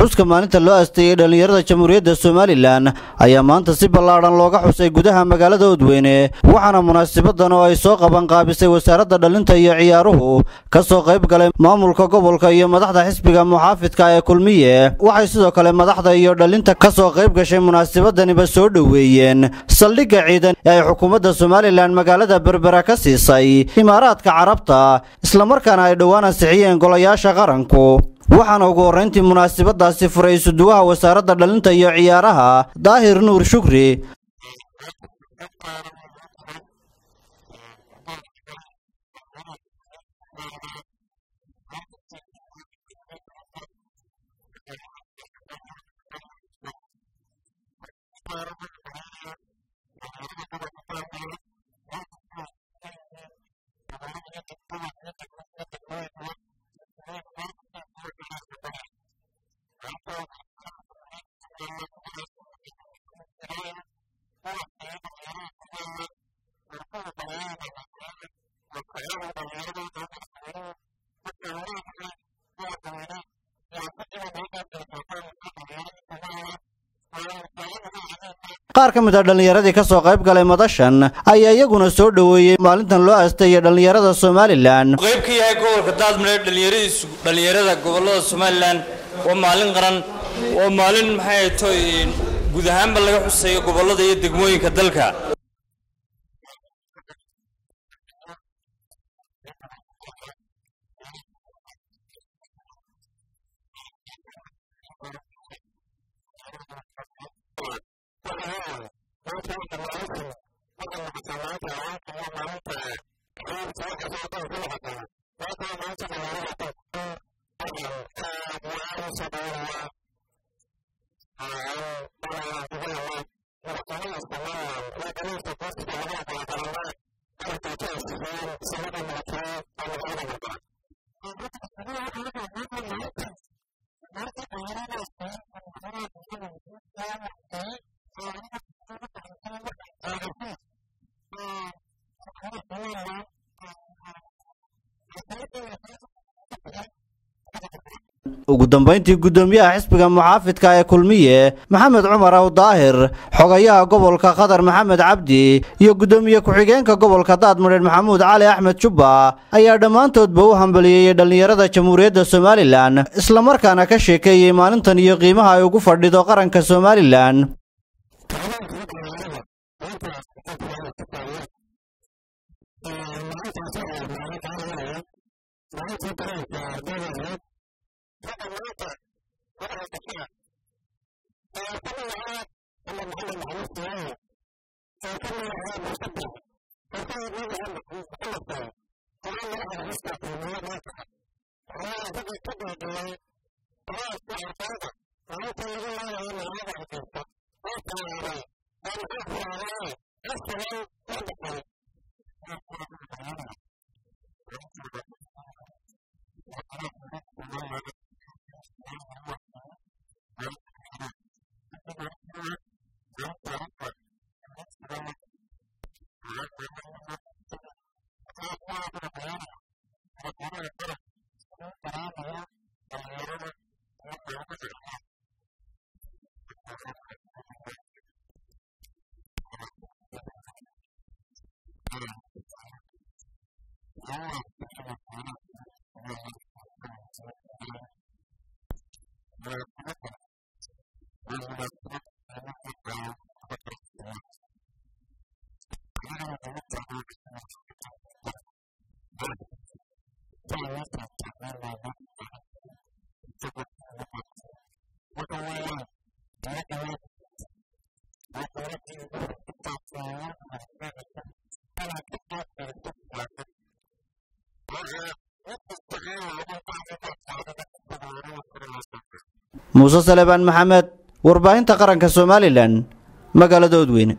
xuska maalinta loo asteeyay dhalinyarada Jamhuuriyadda Soomaaliland ayaa maanta si ballaaran looga xusay gudaha magaalada Oodweyne waxaana munaasabaddan oo ay soo qaban qaabisay wasaaradda dhalinta iyo ciyaaruhu ka soo qayb galay maamulka gobolka iyo madaxda xisbiga muxaafidka ee Kulmiye waxay sidoo kale madaxda iyo dhalinta ka soo qayb gashay munaasabadaniba soo dhaweeyeen saldhigga ciidan ee ay xukuumadda Soomaaliland magaalada Berbera ka siisay Imaaraadka Carabta isla markaana ay dhawaan ansixiyeen golayaasha qaranku waxaana ugu horeyntii munaasabadaasi furay suduwaha wasaaradda dhalinta iyo ciyaaraha Daahir Nuur Shukri qaar ka mid ah dhalinyaradii ka soo qayb galay madashan ayaa iyaguna soo dhaweeyay maalintan loo asteeyay dhalinyarada Soomaaliland qayb ka yahay gobolka Daadmareed dhalinyarada gobolada Soomaaliland waa maalin qaran oo maalin maxay tahay guud ahaan laga xusayo gobolada iyo degmooyinka dalka ugu dambeyntii gudoomiyaha xisbiga muxaafidka ee Kulmiye Maxamed Cumar Daahir xogayaha gobolka Qadar Maxamed Cabdi iyo gudoomiye ku-xigeenka gobolka Daadmareed Maxamuud Cali Axmed Jubba ayaa dhamaantoodba u hambalyeeyay dhalinyarada Jamhuuriyadda Soomaaliland isla markaana ka sheekeeyay maalintan iyo qiimaha ay ugu fadhido qaranka Soomaaliland Muuse Salebaan Maxamed warbaahinta qaranka Soomaaliland magaalada Oodweyne.